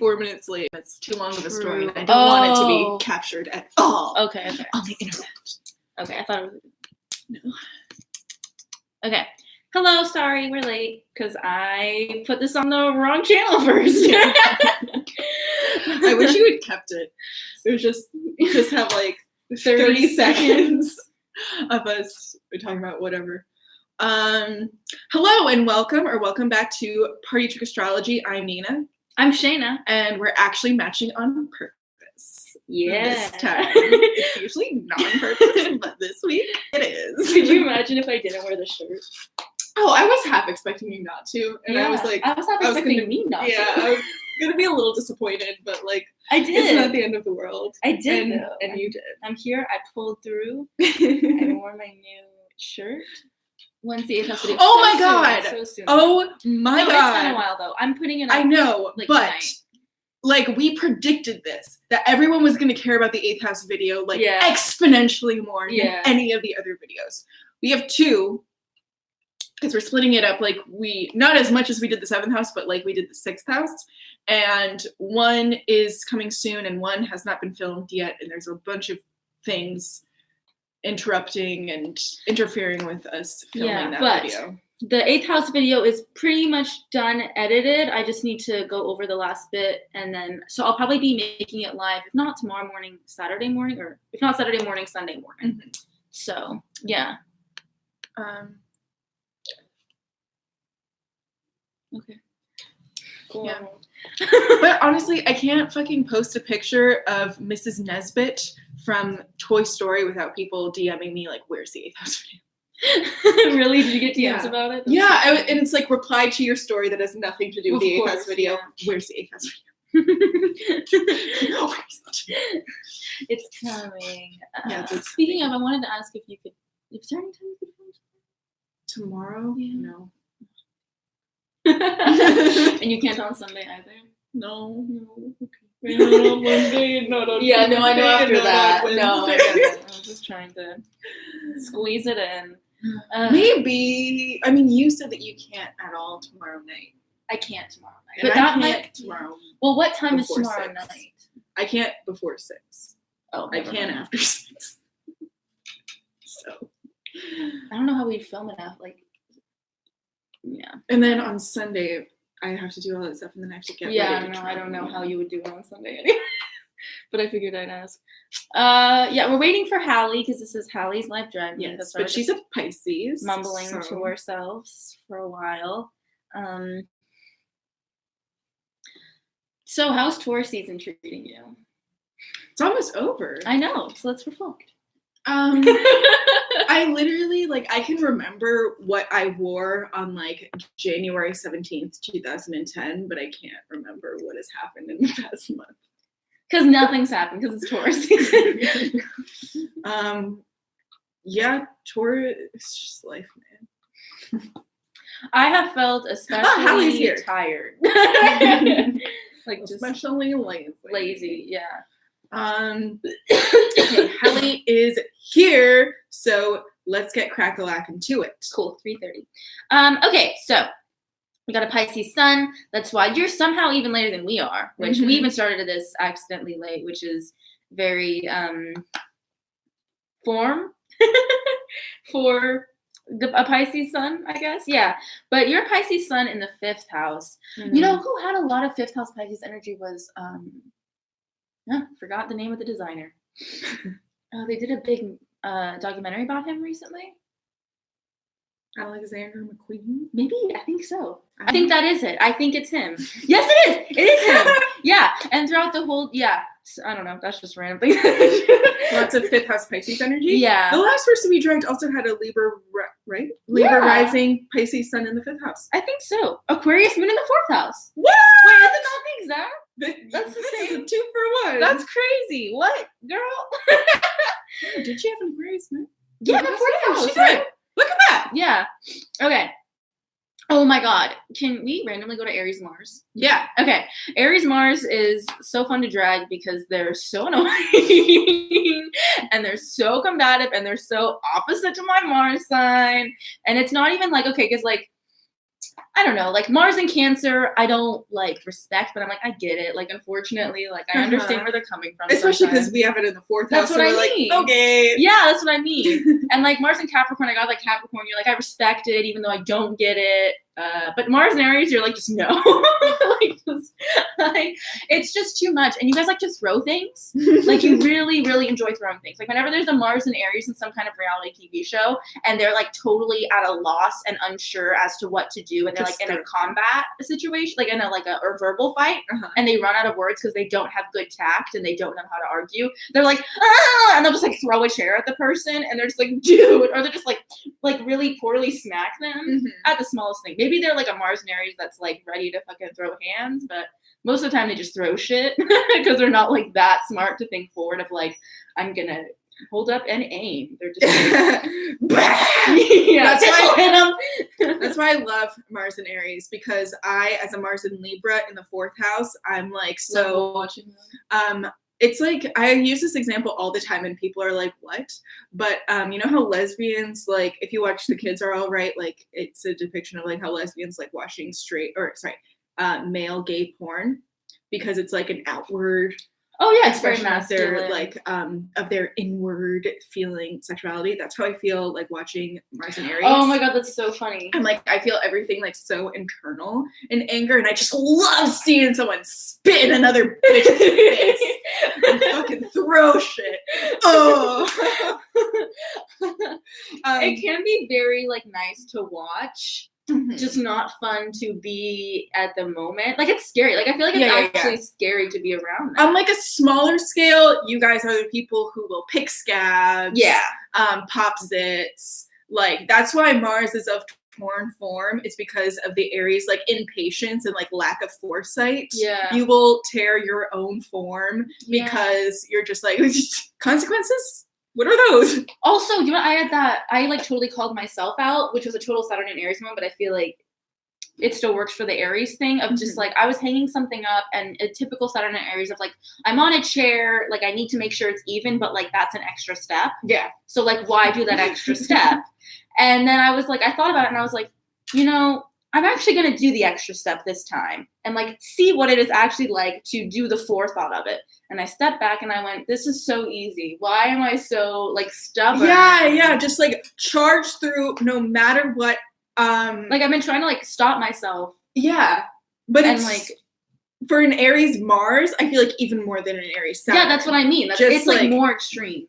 24 minutes late. That's too long of a story, and I don't want it to be captured at all. Okay. On the internet. Okay, I thought it was... No. Okay. Hello, sorry, we're late, because I put this on the wrong channel first. I wish you had kept it. It was just have like 30 seconds of us talking about whatever. Hello and welcome back to Party Trick Astrology. I'm Nina. I'm Shaina. And we're actually matching on purpose. Yeah. This time. It's usually not on purpose, but this week it is. Could you imagine if I didn't wear the shirt? Oh, I was half expecting you not to. And I was like, I was half expecting me not to. Yeah, I was gonna be a little disappointed, but like, I did. It's not the end of the world. I did, and you did. I'm here. I pulled through. I wore my new shirt. Wednesday, it has to be. Oh my god! So soon. Oh my god! It's been a while though. I'm putting it. I know, like, but tonight. Like we predicted this, that everyone was going to care about the 8th house video like exponentially more than any of the other videos. We have 2. Because we're splitting it up, like not as much as we did the 7th house, but like we did the 6th house. And 1 is coming soon and 1 has not been filmed yet. And there's a bunch of things interrupting and interfering with us filming that video. The 8th house video is pretty much done edited. I just need to go over the last bit. And then, so I'll probably be making it live, if not tomorrow morning, Saturday morning, or if not Saturday morning, Sunday morning. Mm-hmm. So, yeah. Okay. Cool. Yeah. But honestly, I can't fucking post a picture of Mrs. Nesbit from Toy Story without people DMing me like, where's the 8th house video? Really? Did you get DMs about it? And it's like reply to your story that has nothing to do with the 8th house video. Where's the 8th house video? No, it's coming. Speaking of, I wanted to ask if you could, is there any time you could film tomorrow? Yeah. No. And you can't on Sunday either? No. Okay. No, Monday, not on yeah, no, I know after that. No, I know. I was just trying to squeeze it in. Maybe. I mean, you said that you can't at all tomorrow night. I can't tomorrow night. And but that might tomorrow. Well, what time is tomorrow 6. Night? I can't before 6. Oh, I can after 6. So I don't know how we'd film it after, like. Yeah. And then on Sunday, I have to do all that stuff, and then I have to get ready. I don't know how you would do it on Sunday anyway. But I figured I'd ask. We're waiting for Hallie, because this is Hallie's live drag. Yes, but she's a Pisces. Mumbling to ourselves for a while. So how's Taurus season treating you? It's almost over. I know, so let's reflect. I literally, I can remember what I wore on, January 17th, 2010, but I can't remember what has happened in the past month. Because nothing's happened, because it's Taurus season. Taurus, it's just life, man. I have felt especially tired. Especially lazy, yeah. Hallie is here, so let's get crack-a-lackin' to it. Cool, 3:30. Okay, so we got a Pisces sun. That's why you're somehow even later than we are, which we even started this accidentally late, which is very form for a Pisces sun, I guess. Yeah, but your Pisces sun in the 5th house. Mm-hmm. You know who had a lot of 5th house Pisces energy was forgot the name of the designer. They did a big documentary about him recently. Alexander McQueen? Maybe, I think so. I think that is it. I think it's him. Yes, it is. It is him. Yeah, and throughout the whole, I don't know. That's just random thing. Lots of 5th house Pisces energy. Yeah. The last person we dragged also had a Libra, right? Libra rising Pisces sun in the 5th house. I think so. Aquarius moon in the 4th house. What? Wait, is it not the exact? That's the same. Is a 2 for 1. That's crazy. What, girl? Did she have an Aquarius moon? Yeah, the 4th house. She did. Look at that. Yeah. Okay. Oh my God. Can we randomly go to Aries Mars? Yeah. Okay. Aries Mars is so fun to drag because they're so annoying and they're so combative and they're so opposite to my Mars sign. And it's not even okay, because I don't know, like Mars and Cancer, I don't like respect, but I'm like, I get it. Like, unfortunately, like I understand where they're coming from. Especially because we have it in the 4th house. That's what I mean. Like, okay. Yeah, that's what I mean. And like Mars and Capricorn, I got like Capricorn, you're like, I respect it, even though I don't get it. But Mars and Aries, you're like, just no. like, it's just too much. And you guys like to throw things. Like, you really, really enjoy throwing things. Like, whenever there's a Mars and Aries in some kind of reality TV show, and they're like totally at a loss and unsure as to what to do, and they're like in a combat situation, like in a or verbal fight, and they run out of words because they don't have good tact and they don't know how to argue. They're like, ah, and they'll just like throw a chair at the person, and they're just like, dude, or they're just like really poorly smack them at the smallest thing. Maybe they're like a Mars and Aries that's like ready to fucking throw hands, but most of the time they just throw shit because they're not like that smart to think forward of like, I'm gonna hold up and aim. They're just like, yeah, that's why I love Mars and Aries, because I, as a Mars and Libra in the 4th house, I'm like, so watching them. It's like, I use this example all the time and people are like, what? But you know how lesbians, like, if you watch The Kids Are All Right, like, it's a depiction of like how lesbians like watching male gay porn, because it's like an outward it's very masculine. Of their inward feeling sexuality. That's how I feel like watching Mars and Aries. Oh my god, that's so funny. I'm like, I feel everything like so internal in anger, and I just love seeing someone spit in another bitch's face and fucking throw shit. Oh. It can be very like nice to watch. Just not fun to be at the moment. Like, it's scary. Like, I feel like it's actually scary to be around that. On like a smaller scale, you guys are the people who will pick scabs. Yeah. Pop zits. Like, that's why Mars is of torn form. It's because of the Aries, like, impatience and like lack of foresight. Yeah. You will tear your own form because you're just like, consequences? What are those? Also, you know, I like totally called myself out, which was a total Saturn and Aries moment, but I feel like it still works for the Aries thing of just like, I was hanging something up, and a typical Saturn and Aries of like, I'm on a chair, like I need to make sure it's even, but like that's an extra step. Yeah. So like, why do that extra step? And then I was like, I thought about it and I was like, you know, I'm actually going to do the extra step this time and like see what it is actually like to do the forethought of it. And I stepped back and I went, this is so easy. Why am I so like stubborn? Yeah. Just like charge through no matter what. Like I've been trying to like stop myself. Yeah. But and it's like for an Aries Mars, I feel like even more than an Aries Saturn. Yeah, that's what I mean. It's like more extreme.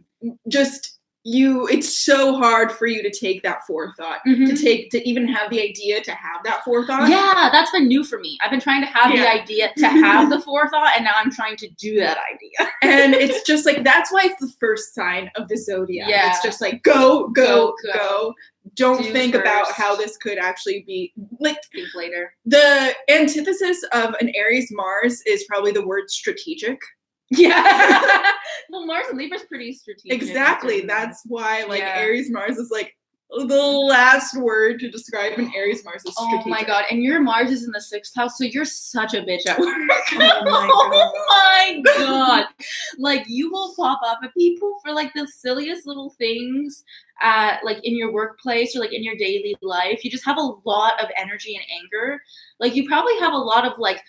It's so hard for you to take that forethought, to even have the idea to have that forethought. Yeah, that's been new for me. I've been trying to have the idea to have the forethought, and now I'm trying to do that idea. And it's just like, that's why it's the first sign of the zodiac. Yeah. It's just like, go. Don't think first. about how this could actually be. Like, think later. The antithesis of an Aries Mars is probably the word strategic. Yeah. Well, Mars and Libra's pretty strategic. Exactly. That's why Aries Mars is like the last word to describe an Aries Mars is strategic. Oh my god. And your Mars is in the 6th house, so you're such a bitch at work. Oh my god. Like, you will pop up at people for like the silliest little things at like in your workplace or like in your daily life. You just have a lot of energy and anger. Like, you probably have a lot of like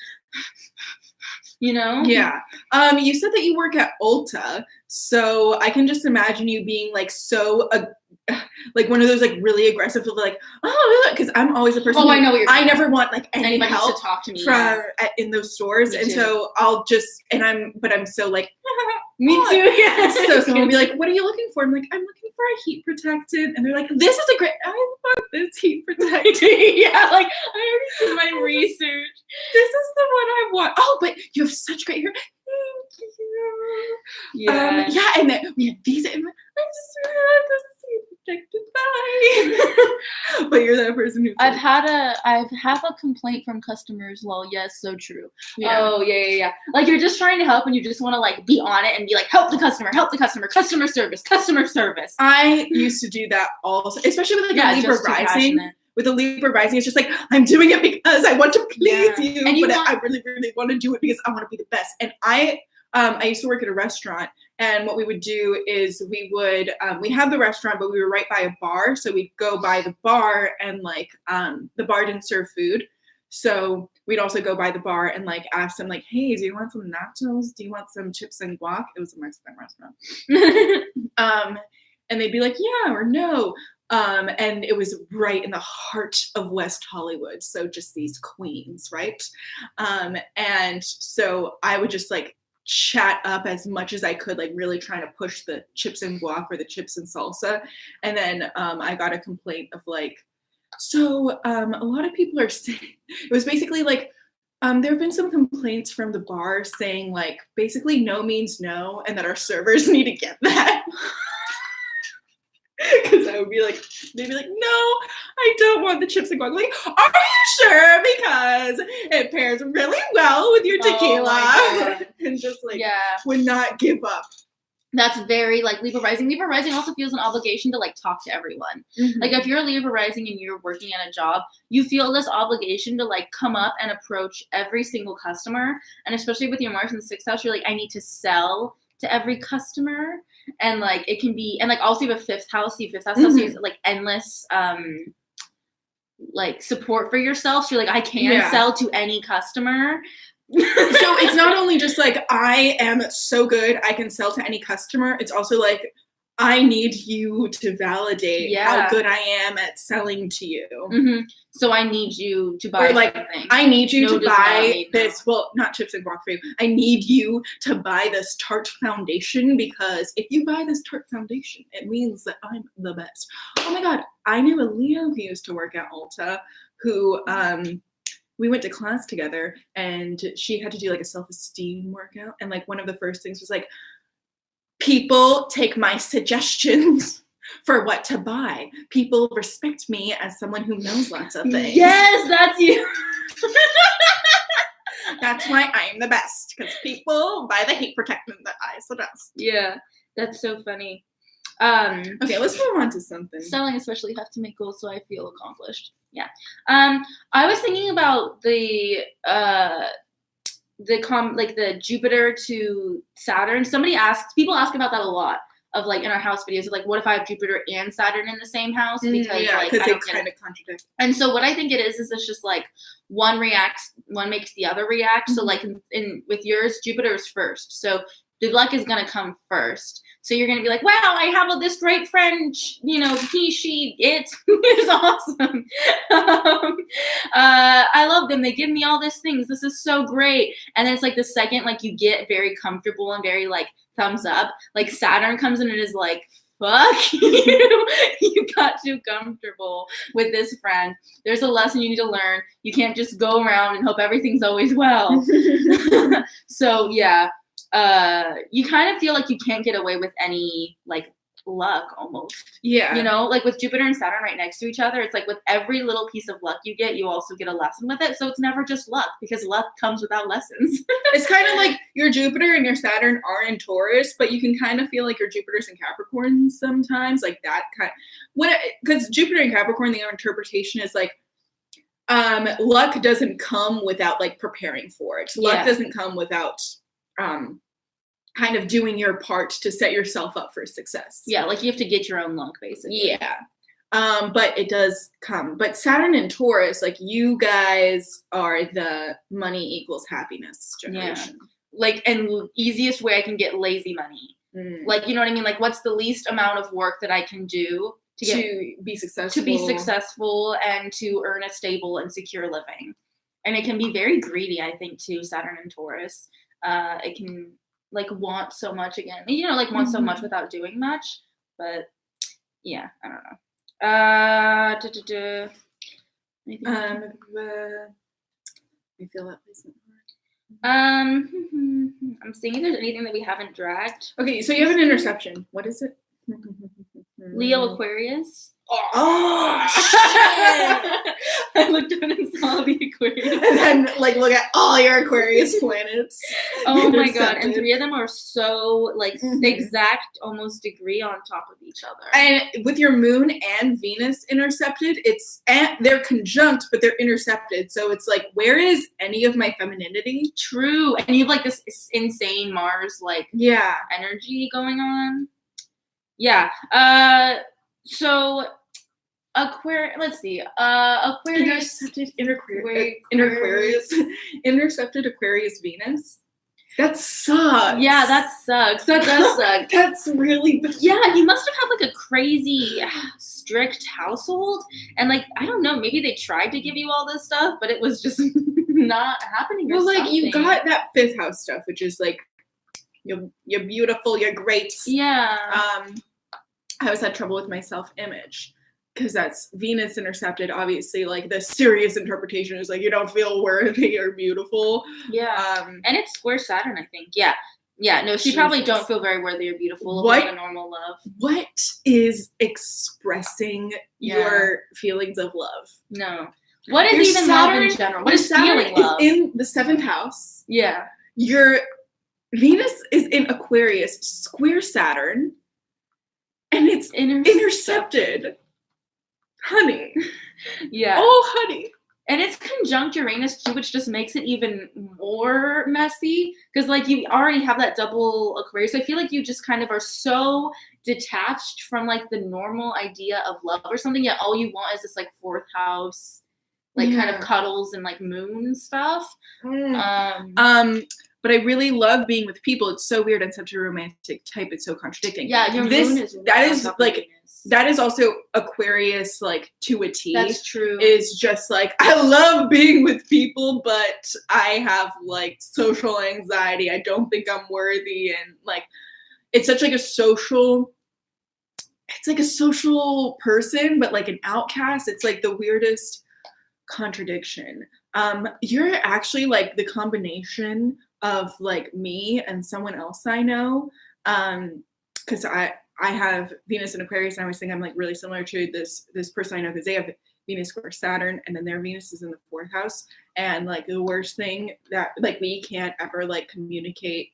you know? Yeah. You said that you work at Ulta, so I can just imagine you being like so like one of those like really aggressive people, like, oh, because I'm always a person. Oh, I know what you're I never want like any help to talk to me from in those stores, and so I'll just I'm so like. Me too. Yes. So someone will be like, "What are you looking for?" I'm like, "I'm looking for a heat protectant," and they're like, "This is a great. I want this heat protectant." Yeah, like I already did my research. This is the one I want. Oh, but you have such great hair. Thank you. Yeah. And then we have these. I just want this heat protectant. Bye. But you're that person who. I've had a complaint from customers. Well, yes, so true. Yeah. Oh, yeah. Like, you're just trying to help, and you just want to like be on it and be like, help the customer, customer service. I used to do that also, especially with like a Libra rising. With a Libra rising, it's just like, I'm doing it because I want to please you, but I really, really want to do it because I want to be the best. And I used to work at a restaurant, and what we would do is we would we had the restaurant, but we were right by a bar, so we'd go by the bar, and like the bar didn't serve food, so we'd also go by the bar and like ask them like, hey, do you want some nachos? Do you want some chips and guac? It was a Mexican restaurant. And they'd be like, yeah or no. And it was right in the heart of West Hollywood, so just these queens, right? And so I would just like chat up as much as I could, like really trying to push the chips and guac or the chips and salsa. And then I got a complaint of like, so a lot of people are saying, it was basically like, there have been some complaints from the bar saying like, basically no means no, and that our servers need to get that. Because I would be like, they'd be like, no, I don't want the chips and guac. Like, are you sure? Because it pairs really well with your tequila. Oh and just like, would not give up. That's very like Libra rising. Libra rising also feels an obligation to like talk to everyone. Mm-hmm. Like if you're a Libra rising and you're working at a job, you feel this obligation to like come up and approach every single customer. And especially with your Mars in the 6th house, you're like, I need to sell to every customer. And like it can be, and like also you have a 5th house. The 5th house is like endless like support for yourself. So you're like, I can sell to any customer. So it's not only just like I am so good I can sell to any customer, it's also like I need you to validate how good I am at selling to you. Mm-hmm. So I need you to buy like something. I need you to buy this. Well, not chips and guac for you. I need you to buy this Tarte foundation, because if you buy this Tarte foundation, it means that I'm the best. Oh my God, I knew a Leo who used to work at Ulta who we went to class together, and she had to do like a self-esteem workout, and like one of the first things was like, people take my suggestions for what to buy. People respect me as someone who knows lots of things. Yes, that's you. That's why I'm the best, because people buy the heat protectant that I suggest. Yeah, that's so funny. Okay, let's move on to something. Selling, especially, you have to make goals so I feel accomplished. Yeah. I was thinking about the Jupiter to Saturn. People ask about that a lot, of like in our house videos of like, what if I have Jupiter and Saturn in the same house? Because they kind of contradict. And so what I think it is it's just like one makes the other react. Mm-hmm. So like in with yours, Jupiter is first. So the luck is gonna come first. So you're going to be like, wow, I have this great friend, he, she, it is awesome. I love them. They give me all these things. This is so great. And then it's like the second, like you get very comfortable and very like thumbs up, like Saturn comes in and is like, fuck you. You got too comfortable with this friend. There's a lesson you need to learn. You can't just go around and hope everything's always well. So yeah. You kind of feel like you can't get away with any like luck almost. Yeah. Like with Jupiter and Saturn right next to each other, it's like with every little piece of luck you get, you also get a lesson with it. So it's never just luck, because luck comes without lessons. It's kind of like your Jupiter and your Saturn are in Taurus, but you can kind of feel like your Jupiter's in Capricorn sometimes, like that kind. Because Jupiter in Capricorn, the interpretation is like, luck doesn't come without like preparing for it. Luck doesn't come without kind of doing your part to set yourself up for success. Yeah, like you have to get your own luck, basically. Yeah. But it does come. But Saturn and Taurus, like you guys are the money equals happiness generation. Yeah. Like, and easiest way I can get lazy money. Like, you know what I mean? Like, what's the least amount of work that I can do to be successful? To be successful and to earn a stable and secure living. And it can be very greedy, I think, too, Saturn and Taurus. It can like want so much again, like want so much without doing much. But yeah, I don't know. I feel that placement hard. I'm seeing if there's anything that we haven't dragged. Okay, so you have an interception. What is it? Leo, Aquarius. Oh, shit! I looked up and saw the Aquarius. And then, like, look at all your Aquarius planets. Oh my god, and 3 of them are so, like, exact, almost degree on top of each other. And with your moon and Venus intercepted, they're conjunct, but they're intercepted. So it's like, where is any of my femininity? True. And you have, like, this insane Mars, like, energy going on. Yeah. So Aquarius. Let's see. Aquarius Intercepted Aquarius Venus. That sucks. Yeah, that sucks. That does suck. That's really bad. Yeah, you must have had like a crazy strict household, and like I don't know, maybe they tried to give you all this stuff, but it was just not happening. Well, like you got that 5th house stuff, which is like you're beautiful, you're great. Yeah. I always had trouble with my self-image because that's Venus intercepted. Obviously, like the serious interpretation is like you don't feel worthy or beautiful. Yeah. And it's square Saturn, I think. Yeah. Yeah. No, so you probably don't feel very worthy or beautiful of like a normal love. What is expressing your feelings of love? No. What is even Saturn, love in general? What is feeling love? Is in the 7th house. Yeah. Your Venus is in Aquarius, square Saturn. And it's intercepted. Honey. Yeah. Oh, honey. And it's conjunct Uranus too, which just makes it even more messy. Because like you already have that double Aquarius. So I feel like you just kind of are so detached from like the normal idea of love or something. Yet all you want is this like 4th house, like kind of cuddles and like moon stuff. But I really love being with people. It's so weird. I'm such a romantic type. It's so contradicting. Yeah, your moon is that is also Aquarius, like to a T. That's true. Is just like I love being with people, but I have like social anxiety. I don't think I'm worthy, and like it's such like a social. It's like a social person, but like an outcast. It's like the weirdest contradiction. You're actually like the combination of like me and someone else I know, because I have Venus in Aquarius, and I always think I'm like really similar to this person I know because they have Venus square Saturn, and then their Venus is in the 4th house, and like the worst thing that like we can't ever like communicate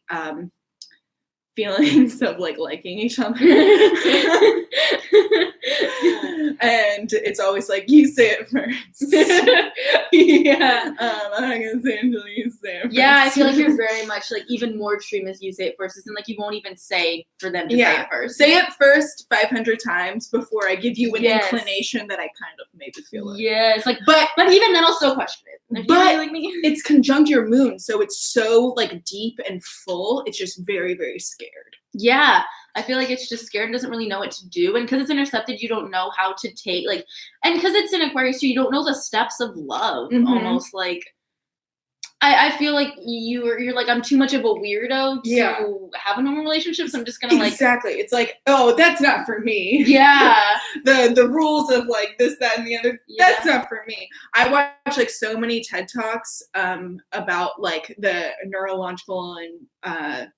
feelings of like liking each other. And it's always like you say it first. Yeah. I'm not gonna say it until you say it first. Yeah, I feel like you're very much like even more extreme as you say it first. And like you won't even say for them to say it first. Say it first 500 times before I give you an inclination that I kind of maybe feel it. Yes, like but even then I'll still question it. But like me. It's conjunct your moon, so it's so like deep and full. It's just very, very scared. Yeah, I feel like it's just scared and doesn't really know what to do. And because it's intercepted, you don't know how to take like, and because it's in Aquarius too, you don't know the steps of love. Almost like, I feel like you're like I'm too much of a weirdo to have a normal relationship. So I'm just gonna like exactly. It's like that's not for me. Yeah. the rules of like this, that, and the other. Yeah. That's not for me. I watch like so many TED Talks about like the neurological and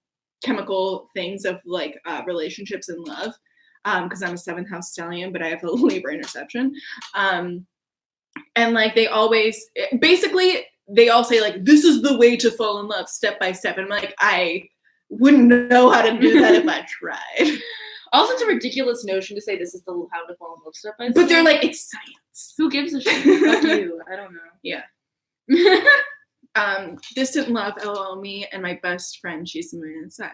chemical things of like relationships and love, because I'm a 7th house stallion, but I have a Libra interception, and like they always basically they all say like this is the way to fall in love step by step, and I'm like I wouldn't know how to do that if I tried. Also, it's a ridiculous notion to say this is the how to fall in love step by step. But they're like it's science. Who gives a shit? Fuck you. I don't know. Yeah. Distant love, LOL, me and my best friend, she's the moon and Sag.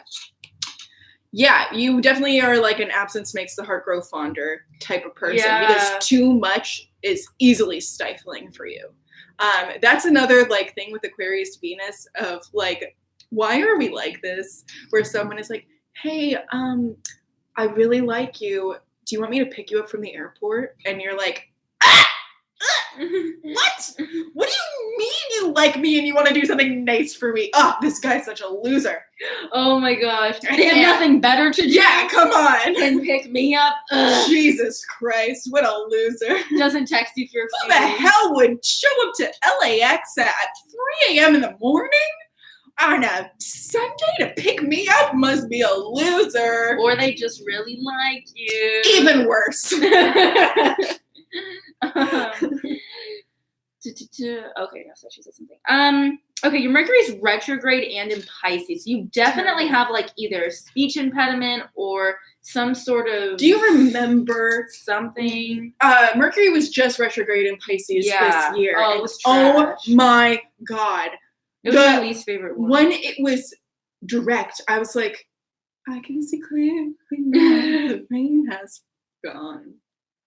Yeah, you definitely are like an absence makes the heart grow fonder type of person because too much is easily stifling for you. That's another like thing with Aquarius Venus of like, why are we like this? Where someone is like, hey, I really like you. Do you want me to pick you up from the airport? And you're like, what? What do you mean you like me and you want to do something nice for me? Oh, this guy's such a loser. Oh my gosh. They have nothing better to do. Yeah, come on. And pick me up. Ugh. Jesus Christ, what a loser. Doesn't text you for a few Who the hell would show up to LAX at 3 a.m. in the morning on a Sunday to pick me up must be a loser. Or they just really like you. Even worse. Okay, no, so she said something. Okay, your Mercury's retrograde and in Pisces. You definitely have like either a speech impediment or some sort of. Do you remember something? Mercury was just retrograde in Pisces this year. Oh, it was trash. Oh my god. It was my least favorite one. When it was direct, I was like, I can see clearly now the rain has gone.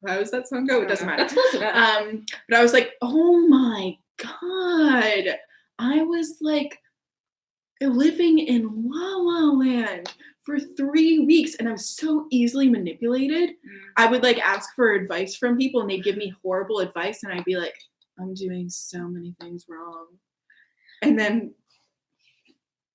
How does that song go? It doesn't matter. That's close enough. But I was like, oh my god. I was like living in La La Land for 3 weeks and I was so easily manipulated. I would like ask for advice from people and they'd give me horrible advice and I'd be like, I'm doing so many things wrong. And then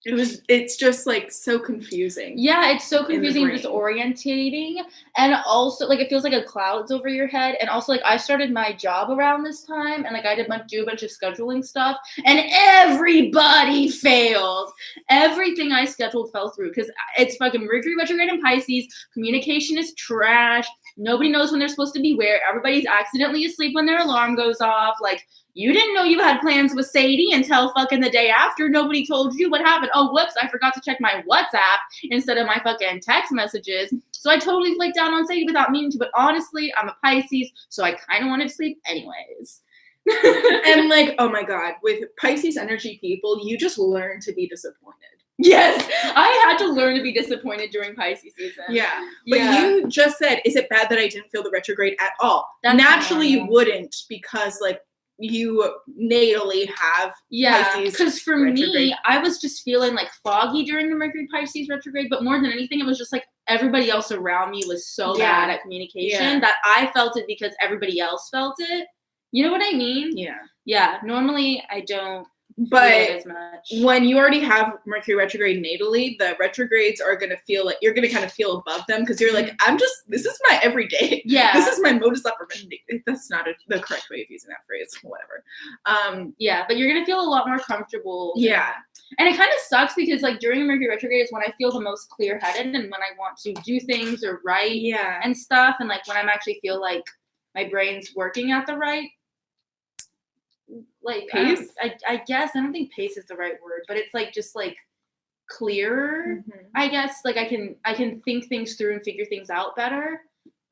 it's just like so confusing. Yeah, it's so confusing and disorientating. And also like it feels like a cloud's over your head. And also like I started my job around this time and like I did do a bunch of scheduling stuff and everybody failed. Everything I scheduled fell through because it's fucking Mercury retrograde in Pisces. Communication is trash. Nobody knows when they're supposed to be where. Everybody's accidentally asleep when their alarm goes off. Like, you didn't know you had plans with Sadie until fucking the day after. Nobody told you what happened. Oh, whoops, I forgot to check my WhatsApp instead of my fucking text messages. So I totally flaked down on Sadie without meaning to. But honestly, I'm a Pisces, so I kind of wanted to sleep anyways. And like, oh my God, with Pisces energy people, you just learn to be disappointed. Yes, I had to learn to be disappointed during Pisces season. Yeah, but you just said, is it bad that I didn't feel the retrograde at all? That's naturally you wouldn't because like you natally have Pisces because for retrograde. Me, I was just feeling like foggy during the Mercury Pisces retrograde, but more than anything, it was just like everybody else around me was so bad at communication that I felt it because everybody else felt it. You know what I mean? Yeah. Yeah. Normally I don't. But as much. When you already have Mercury retrograde natally, the retrogrades are going to feel like you're going to kind of feel above them because you're like, this is my everyday. Yeah. This is my modus operandi. That's not the correct way of using that phrase. Whatever. Yeah, but you're going to feel a lot more comfortable. Yeah. And it kind of sucks because like during Mercury retrograde is when I feel the most clear-headed and when I want to do things or write and stuff. And like when I'm actually feel like my brain's working at the right like pace. I guess I don't think pace is the right word, but it's like just like clearer. I guess like I can think things through and figure things out better.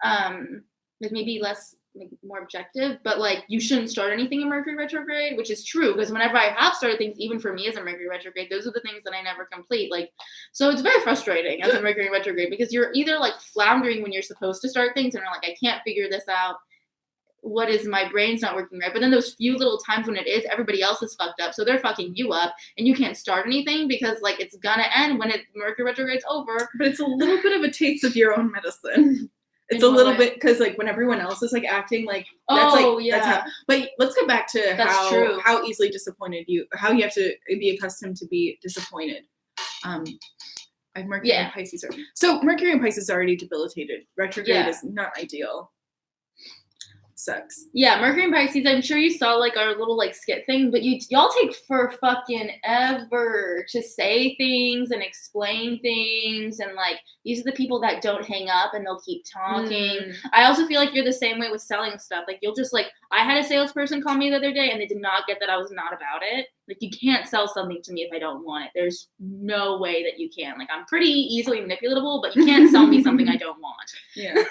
Like maybe less like more objective, but like you shouldn't start anything in Mercury retrograde, which is true because whenever I have started things, even for me as a Mercury retrograde, those are the things that I never complete. Like, so it's very frustrating as a Mercury retrograde because you're either like floundering when you're supposed to start things and you're like, I can't figure this out. What is my brain's not working right? But then those few little times when it is, everybody else is fucked up. So they're fucking you up and you can't start anything because like it's gonna end when Mercury retrograde's over. But it's a little bit of a taste of your own medicine. It's a little bit because like when everyone else is like acting like that's that's how, but let's go back to how easily disappointed how you have to be accustomed to be disappointed. I have Mercury and Pisces. So Mercury and Pisces are already debilitated. Retrograde is not ideal. Sucks. Yeah, Mercury and Pisces. I'm sure you saw like our little like skit thing, but y'all take for fucking ever to say things and explain things, and like these are the people that don't hang up and they'll keep talking. I also feel like you're the same way with selling stuff. Like you'll just like I had a salesperson call me the other day and they did not get that I was not about it. Like you can't sell something to me if I don't want it. There's no way that you can. Like I'm pretty easily manipulatable, but you can't sell me something I don't want. Yeah.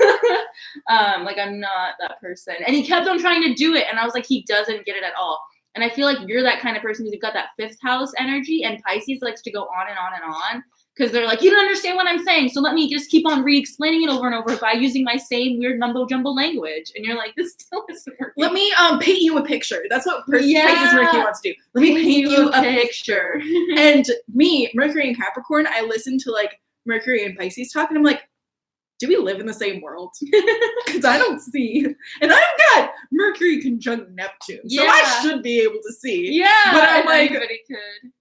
Like I'm not that person. And he kept on trying to do it and I was like, he doesn't get it at all. And I feel like you're that kind of person who's got that 5th house energy, and Pisces likes to go on and on and on. Because they're like, you don't understand what I'm saying, so let me just keep on re-explaining it over and over by using my same weird mumbo-jumbo language. And you're like, this still isn't working. Let me paint you a picture. That's what Pisces Mercury wants to do. Let me paint you a picture. And me, Mercury and Capricorn, I listen to like Mercury and Pisces talk, and I'm like, do we live in the same world? Because I don't see. And I've got Mercury conjunct Neptune, so I should be able to see. Yeah, but I'm like, anybody could.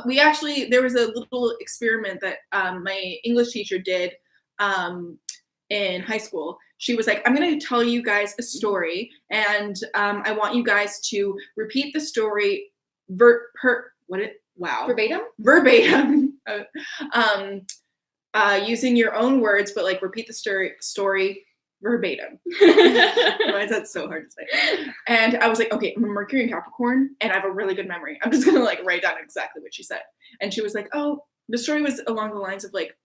We actually, there was a little experiment that my English teacher did in high school. She was like, I'm going to tell you guys a story, and I want you guys to repeat the story wow. Verbatim? Using your own words, but like repeat the story verbatim. Why is that so hard to say? And I was like, okay, I'm a Mercury and Capricorn, and I have a really good memory. I'm just gonna like write down exactly what she said. And she was like, oh, the story was along the lines of like,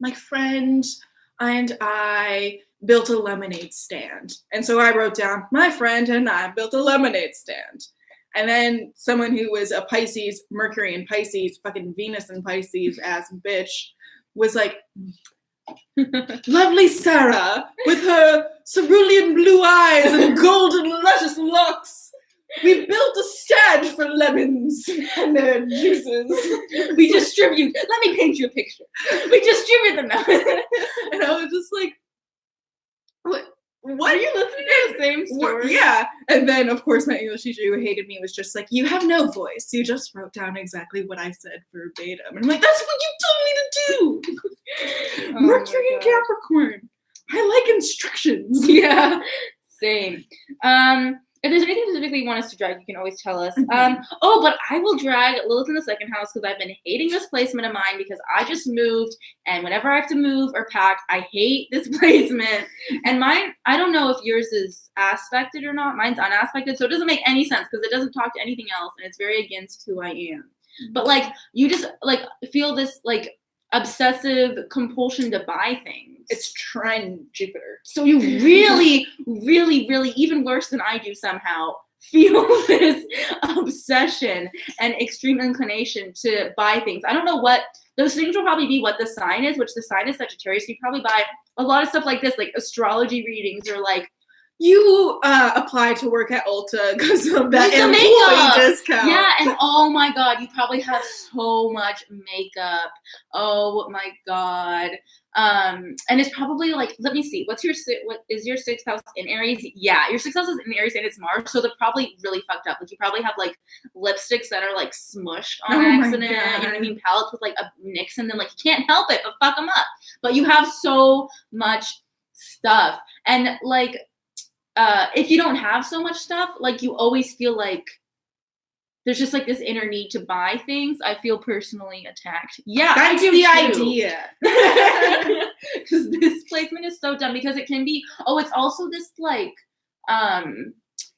my friend and I built a lemonade stand. And so I wrote down, my friend and I built a lemonade stand. And then someone who was a Pisces, Mercury and Pisces, fucking Venus and Pisces ass bitch, was like, lovely Sarah, with her cerulean blue eyes and golden luscious locks, we built a stand for lemons and their juices. We distribute. Let me paint you a picture. We distribute them now. And I was just like, what? Are you listening to the same story? Yeah. And then, of course, my English teacher who hated me was just like, you have no voice. You just wrote down exactly what I said verbatim. And I'm like, that's what you told me to do. Mercury and Capricorn. I like instructions. Yeah. Same. If there's anything specifically you want us to drag, you can always tell us. But I will drag Lilith in the second house because I've been hating this placement of mine because I just moved, and whenever I have to move or pack, I hate this placement. And mine, I don't know if yours is aspected or not. Mine's unaspected, so it doesn't make any sense because it doesn't talk to anything else, and it's very against who I am. But like, you just like feel this like obsessive compulsion to buy things. It's trine Jupiter. So you really, really, really, even worse than I do somehow, feel this obsession and extreme inclination to buy things. I don't know what, those things will probably be what the sign is, which the sign is Sagittarius. You probably buy a lot of stuff like this, like astrology readings or like, you applied to work at Ulta because of that employee discount. Yeah, and oh my God, you probably have so much makeup. Oh my God. And it's probably like, let me see, what is your sixth house in Aries? Yeah, your sixth house is in Aries and it's Mars, so they're probably really fucked up. Like you probably have like lipsticks that are like smushed on accident. You know what I mean? Palettes with like a mix in them. Like you can't help it but fuck them up. But you have so much stuff, and like. If you don't have so much stuff, like you always feel like there's just like this inner need to buy things. I feel personally attacked. Yeah, that's the idea. Because this placement is so dumb because it can be, it's also this like,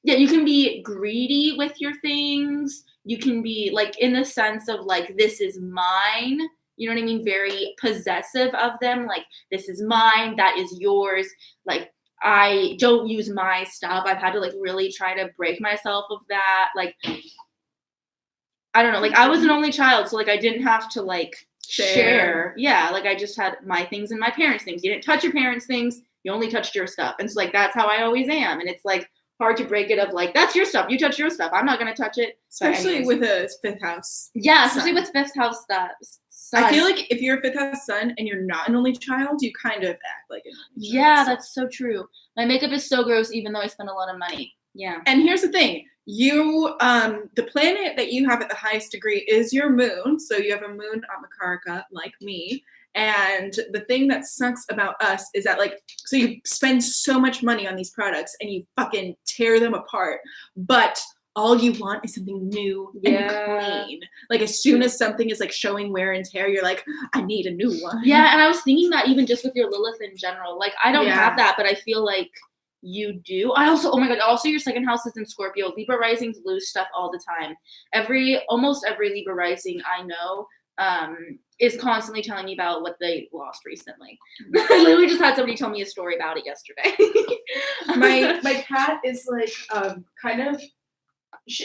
you can be greedy with your things. You can be like in the sense of like, this is mine. You know what I mean? Very possessive of them. Like, this is mine. That is yours. Like, I don't use my stuff. I've had to like really try to break myself of that. Like, I don't know. Like I was an only child, so like I didn't have to like share. Yeah, like I just had my things and my parents' things. You didn't touch your parents' things. You only touched your stuff. And so like that's how I always am. And it's like hard to break it of like, that's your stuff. You touch your stuff. I'm not gonna touch it. Especially with a fifth house. Yeah, especially with fifth house stuff. I feel like if you're a fifth house sun and you're not an only child, you kind of act like an only child. Yeah, that's so true. My makeup is so gross, even though I spend a lot of money. Yeah. And here's the thing. You, the planet that you have at the highest degree is your moon. So you have a moon Amakaraka, like me. And the thing that sucks about us is that like, so you spend so much money on these products and you fucking tear them apart. But all you want is something new and clean. Like as soon as something is like showing wear and tear, you're like, I need a new one. Yeah, and I was thinking that even just with your Lilith in general. Like I don't have that, but I feel like you do. I also, oh my God, also your second house is in Scorpio. Libra risings lose stuff all the time. Almost every Libra rising I know is constantly telling me about what they lost recently. I literally just had somebody tell me a story about it yesterday. my cat is like kind of,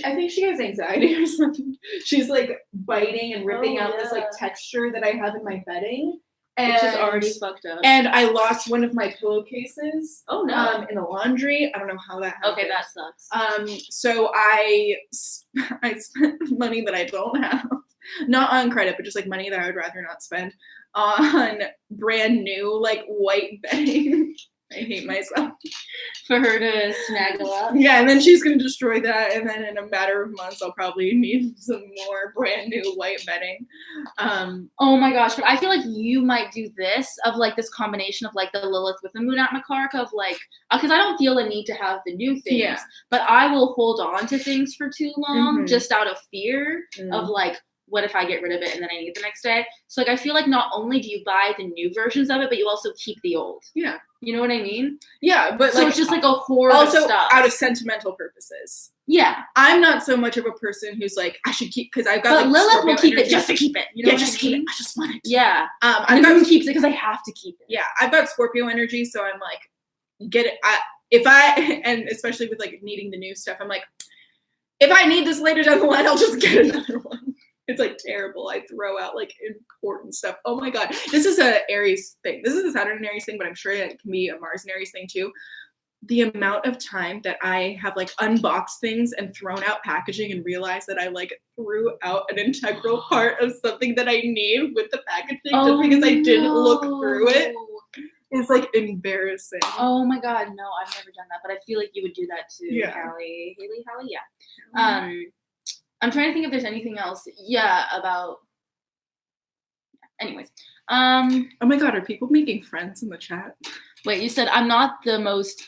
I think she has anxiety or something. She's like biting and ripping out this like texture that I have in my bedding. And it's just already fucked up. And I lost one of my pillowcases. Oh no. In the laundry. I don't know how that happened. Okay, that sucks. So I spent money that I don't have. Not on credit, but just like money that I would rather not spend on brand new like white bedding. I hate myself. For her to snaggle up. Yeah, and then she's gonna destroy that, and then in a matter of months, I'll probably need some more brand new white bedding. Oh my gosh, but I feel like you might do this of like this combination of like the Lilith with the Moon at Makark of like, because I don't feel a need to have the new things, but I will hold on to things for too long just out of fear of like, what if I get rid of it and then I need it the next day? So like I feel like not only do you buy the new versions of it, but you also keep the old. Yeah. You know what I mean? Yeah, but so like it's just like a horde also of stuff. out of sentimental purposes. Yeah. I'm not so much of a person who's like, I should keep, because I've got but like Lilith Scorpio will keep energy. it just to keep it. You know just to I mean? keep it. I just want it. Yeah. And the Moon keeps it because I have to keep it. Yeah, I've got Scorpio energy, so I'm like, get it. And especially with like needing the new stuff, I'm like, if I need this later down the line, I'll just get another one. It's like terrible. I throw out like important stuff. Oh my god, this is a Aries thing. This is a Saturn and Aries thing, but I'm sure it can be a Mars and Aries thing too. The amount of time that I have like unboxed things and thrown out packaging and realized that I like threw out an integral part of something that I need with the packaging just because I didn't look through it. It's like embarrassing. Oh my god, no, I've never done that, but I feel like you would do that too, Hallie. Yeah. I'm trying to think if there's anything else. Yeah, about. Anyways. Oh my god, are people making friends in the chat? Wait, you said I'm the most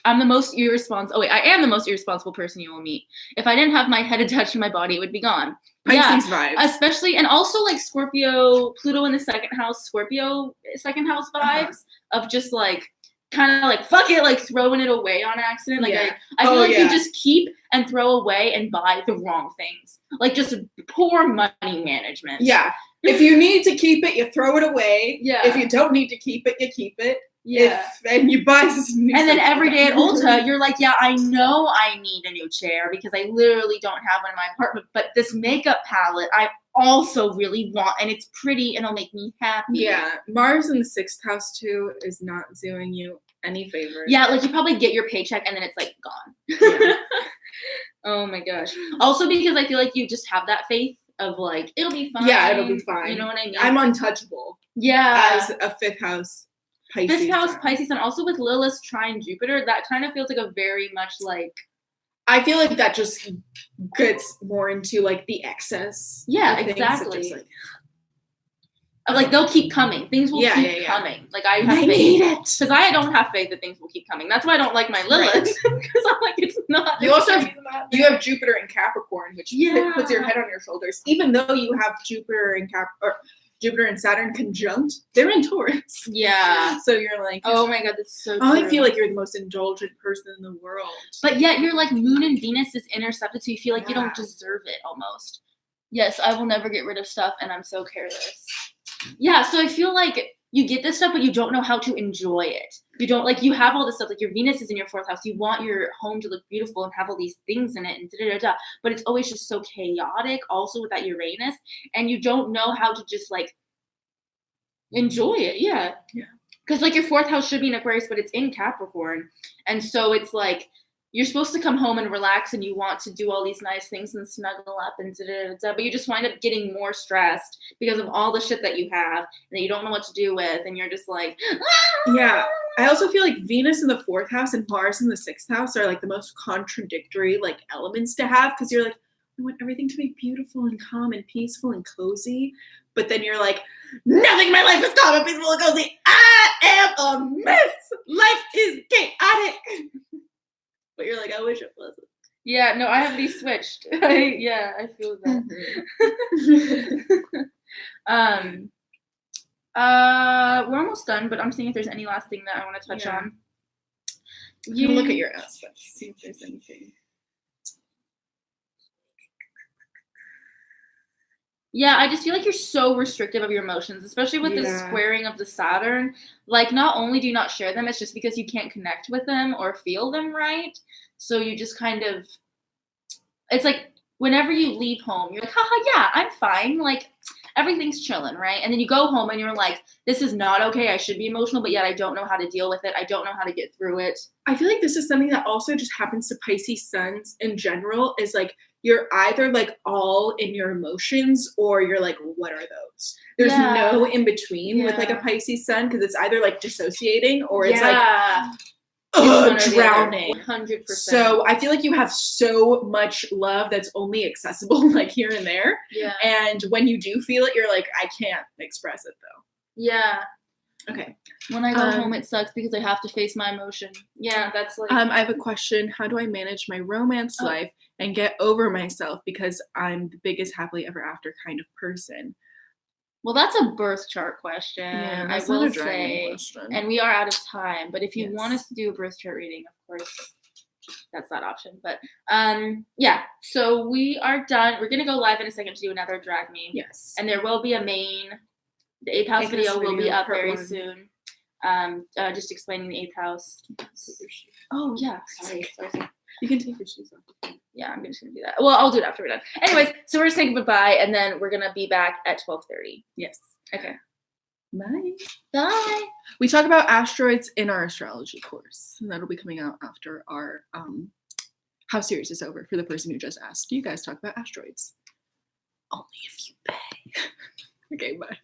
irresponsible. Oh wait, I am the most irresponsible person you will meet. If I didn't have my head attached to my body, it would be gone. Pisces vibes. Especially, and also like Scorpio, Pluto in the second house, Scorpio second house vibes of just like, kind of like, fuck it, like throwing it away on accident. Like I feel like you just keep and throw away and buy the wrong things. Like just poor money management. Yeah. If you need to keep it, you throw it away. Yeah. If you don't need to keep it, you keep it. Yeah. And you buy this new and then every day at Ulta, you're like, yeah, I know I need a new chair because I literally don't have one in my apartment. But this makeup palette, I also really want, and it's pretty and it'll make me happy. Yeah. Mars in the 6th house too is not doing you any favors. Yeah, like you probably get your paycheck and then it's like gone. Yeah. Oh my gosh. Also because I feel like you just have that faith of like, it'll be fine. Yeah, it'll be fine. You know what I mean? I'm untouchable. Yeah. As a 5th house Pisces. 5th house Pisces, and also with Lilith trine Jupiter, that kind of feels like a very much like. I feel like that just gets more into like the excess. Yeah, exactly. Like they'll keep coming. Things will keep coming. Like I have faith because I don't have faith that things will keep coming. That's why I don't like my Lilith because I'm like it's not. You also have Jupiter in Capricorn, which puts your head on your shoulders. Even though you have Jupiter and Jupiter and Saturn conjunct, they're in Taurus. Yeah. So you're like, oh my god, that's so. I feel like you're the most indulgent person in the world. But yet you're like Moon and Venus is intercepted, so you feel like you don't deserve it almost. Yes, I will never get rid of stuff, and I'm so careless. Yeah, so I feel like you get this stuff, but you don't know how to enjoy it. You don't like, you have all this stuff, like your Venus is in your 4th house. You want your home to look beautiful and have all these things in it and da-da-da-da. But it's always just so chaotic also with that Uranus. And you don't know how to just like enjoy it. Yeah. Yeah. Because like your 4th house should be in Aquarius, but it's in Capricorn. And so it's like, you're supposed to come home and relax and you want to do all these nice things and snuggle up and da-da-da-da, but you just wind up getting more stressed because of all the shit that you have and that you don't know what to do with, and you're just like, yeah. I also feel like Venus in the 4th house and Mars in the 6th house are like the most contradictory like elements to have, because you're like, I want everything to be beautiful and calm and peaceful and cozy, but then you're like, nothing in my life is calm and peaceful and cozy. I am a mess. Life is chaotic. But you're like, I wish it wasn't. Yeah, no, I have these switched. I feel that. We're almost done, but I'm seeing if there's any last thing that I want to touch on. You can look at your aspects, see if there's anything. Yeah, I just feel like you're so restrictive of your emotions, especially with the squaring of the Saturn. Like, not only do you not share them, it's just because you can't connect with them or feel them right. So you just kind of, it's like whenever you leave home, you're like, haha, yeah, I'm fine. Like, everything's chilling, right? And then you go home and you're like, this is not okay. I should be emotional, but yet I don't know how to deal with it. I don't know how to get through it. I feel like this is something that also just happens to Pisces suns in general, is like, you're either like all in your emotions or you're like, what are those? There's no in between with like a Pisces sun, because it's either like dissociating or it's like drowning. 100%. So I feel like you have so much love that's only accessible like here and there. Yeah. And when you do feel it, you're like, I can't express it though. Yeah. Okay. When I go home, it sucks because I have to face my emotion. Yeah, that's like. I have a question. How do I manage my romance life and get over myself because I'm the biggest happily ever after kind of person? Well, that's a birth chart question. Yeah, that's I will not a say, question. And we are out of time. But if you want us to do a birth chart reading, of course, that's that option. But yeah, so we are done. We're gonna go live in a second to do another drag me. Yes. And there will be a main. The 8th house video will be up very soon. Just explaining the 8th house. Oh yeah, sorry. You can take your shoes off. Yeah, I'm just gonna do that. Well, I'll do it after we're done. Anyways, so we're saying goodbye, and then we're gonna be back at 12:30. Yes. Okay. Bye. Bye. We talk about asteroids in our astrology course, and that'll be coming out after our house series is over. For the person who just asked, do you guys talk about asteroids? Only if you pay. Okay, bye.